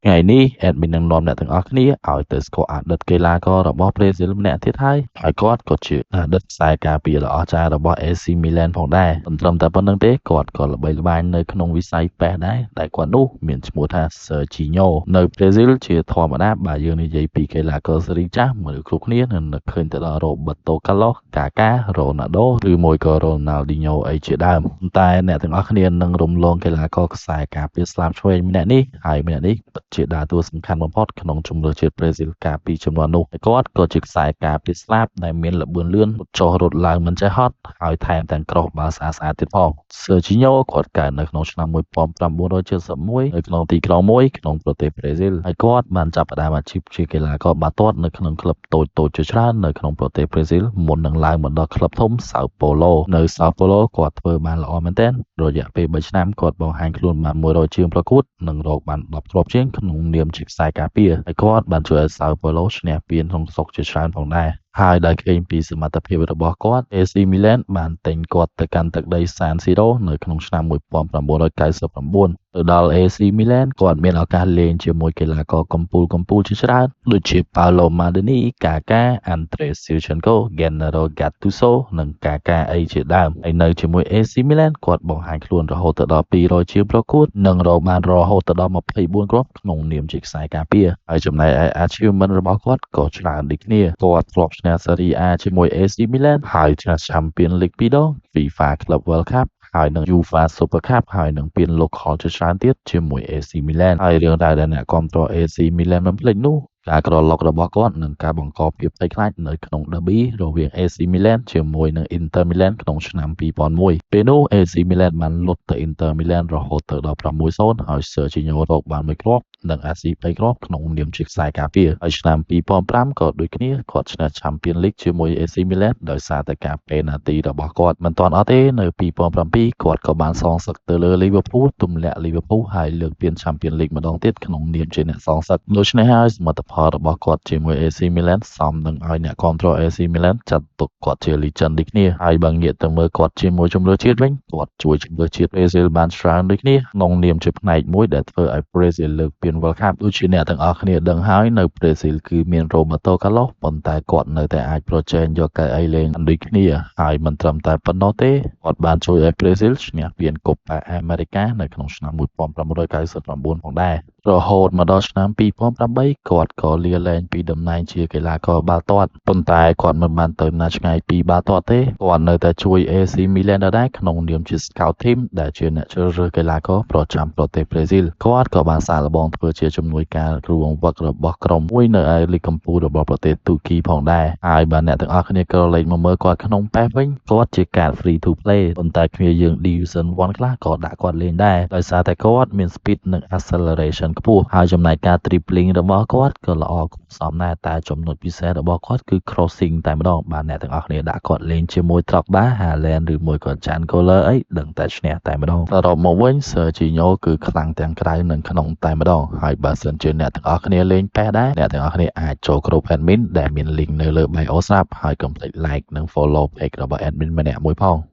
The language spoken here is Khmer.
ngày ní admin đang nom nè từng óc ní ở từ squad đợt cây la có rồi bỏ Brazil nè thiết hai hỏi có chữ đợt sai cà bì là ở cha rồi bỏ AC Milan phòng đai tầmแต่ปนนึงเตะก็ระบายระบายในขนมวิสัยแปะได้แต่กว่านู้มีสมุทรเซอร์จิโญในบราซิลเชื่อทอมาได้บ่ายยืนในใจปีเกลาก็สริจ้าเหมือนครุกนี้นั่นเคยแต่ละโรเบโตคาร์ลอสกาก้าโรนัลโดหรือมวยก็โรนัลดิโญไอเชื่อได้แต่เนี่ยถึงอัคเนียนนั่งรวมลงเกลาก็สายกาปีสลามช่วยมีแน่นี่หายมีแน่นี่เชื่อได้ตัวสำคัญบนพอดขนมจุ่มเลือดเชื่อบราซิลกาปีจำนวนนู้ก็จึกสายกาปีสลามในเมียนละเบือนเลื่อนจอรถลางมันจะฮอตหายแทนแต่งกรอบบาสาติดพองเซอร์จิโญกอดกันในขนมชนะมวยปอมปรำบัวโดยเชื่อสมวยในขนมตีกรองมวยขนมโปรตีบราซิลไอ้กอดมันจับได้มาชิปชีเกลาก็บาตอดในขนมคลับโตเชื่อชาในขนมโปรตีบราซิลหมุนหนังลายเหมือนดอกคลับทมซาโปโลในซาโปโลกอดเปิดบานละออมันเต้นโดยอยากไปใบชนะกอดบอลหางคลุนมามวยโดยเชื่อประคุดหนึ่งโรคบันดับกรอบเชียงขนมเนียมจิกสายกาเปียไอ้กอดบันช่วยซาโปโลชเนี่ยเปลี่ยนทงศกเชื่อชาของได้hai đại kinhปีสมรรถภาพរបស់គាត់ AC Milan បានទិញគាត់ទៅកាន់ទឹកដី San Siro នៅក្នុងឆ្នាំ1999ទៅដល់ AC Milan គាត់មានឱកាសលេងជាមួយកីឡាករកំពូលជាច្រើនដូចជា Paolo Maldini, Kaká, Andrés Shevchenko, Gennaro Gattuso និង Kaká អីជាដើមហើយនៅជាមួយ AC Milan គាត់បង្ហាញខ្លួនរហូតដល់200ជាងប្រកួតនិងរកបានរហូតដល់24គ្រាប់ក្នុងនាមជាខ្សែការពារហើយចំណែកឯ achievement របស់គាត់ក៏ច្រើនដូចគ្នាគាត់ធ្លាប់ឈ្នះ Serie A ជាមួយ AC Milan ហើយឈ្នះ Champions League 2ដង FIFA Club World Cup ហើយនឹង UEFA Super Cup ហើយនឹងពាន local ជាច្រើនទៀតជាមួយ AC Milan ហើយរឿងដែលអ្នកគាំទ្រ AC Milan មិនភ្លេចនោះការក្រឡុករបស់គាត់នឹងការបង្កភាពភ័យខ្លាចនៅក្នុង derby រវាង AC Milan ជាមួយនឹង Inter Milan ក្នុងឆ្នាំ2001ពេលនោះ AC Milan បានលុតទៅ Inter Milan រហូតទៅដល់6-0ហើយ Serginho រកបានមួយគ្រាប់និង Assi 3គ្រាប់ក្នុងនាមជាខ្សែការពារហើយឆ្នាំ2005ក៏ដូចគ្នាគាត់ឈ្នះ Champions League ជាមួយ AC Milan ដោយសារតែការ penalty របស់គាត់មិនទាន់អត់ទេនៅ2007គាត់ក៏បានសងសឹកទៅលើ Liverpool ទម្លាក់ Liverpool ហើយលើកពាន Champions League ម្ដងទៀតក្នុងនាមជាអ្នកសងសឹកដូច្នេះហើយសមិទ្ធផលរបស់គាត់ជាមួយ AC Milan សមនឹងឲ្យអ្នកគាំទ្រ AC Milan ចាត់ទុកគាត់ជា legend ដូចគ្នាហើយបើងាកទៅមើលគាត់ជាមួយជម្រើសជាតិវិញគាត់ជួយជម្រើសជាតិ Brazil បានច្រើនដូចគ្នាក្នុងនាមជាផ្នែកមួយដែលធ្វើឲ្យ Brazil លើកពាន World Cup ដូចជាអ្នកទាំងអស់គ្នាដឹងហើយនៅ Brazil គឺមាន Roberto Carlos ប៉ុន្តែគាត់នៅតែអាចប្រជែងយកកៅអីលេងដូចគ្នាហើយមិនត្រឹមតែប៉ុណ្ណោះទេគាត់បានជួយឲ្យ Brazil ឈ្នះពាន Copa America នៅក្នុងឆ្នាំ1999ផងដែររហូតមកដល់ឆ្នាំ2008គាត់ក៏លាលែងពីតំណែងជាកីឡាករបាល់ទាត់ប៉ុន្តែគាត់មិនបានទៅណាឆ្ងាយពីបាល់ទាត់ទេគាត់នៅតែជួយ AC Milan ដែរក្នុងនាមជា scout team ដែលជាអ្នកជ្រើសរើសកីឡាករប្រចាំប្រទេសប្រេស៊ីលគាត់ក៏បានសាកល្បងធ្វើជាជំនួយការគ្រូបង្វឹករបស់ក្រុមមួយនៅឯលីកកំពូលរបស់ប្រទេសទូគីផងដែរហើយបើអ្នកទាំងអស់គ្នាក៏លេខមកមើលគាត់ក្នុង PES វិញគាត់ជាកាត free to play ប៉ុន្តែគ្នាយើង Division 1 ខ្លះក៏ដាក់គាត់លេងដែរដោយសារតែគាត់មាន speed និង acceleration ខ្ពស់ហើយចំណែកការ dribbling របស់គាត់ក៏ល្អគួរសមដែរតែចំណុចពិសេសរបស់គាត់គឺ crossing តែម្ដងបាទអ្នកទាំងអស់គ្នាដាក់គាត់លេងជាមួយ Drogba, Haaland ឬមួយក៏ Jan Koller អីដឹងតែឈ្នះតែម្ដងសរុបមកវិញ Serginho គឺខ្លាំងទាំងក្រៅនិងក្នុងតែម្ដងហើយបើសិនជាអ្នកទាំងអស់គ្នាលេង PES ដែរអ្នកទាំងអស់គ្នាអាចចូលក្រុម admin ដែលមាន link នៅលើ bio ស្រាប់ហើយកុំភ្លេច like និង follow page របស់ admin ម្នាក់មួយផង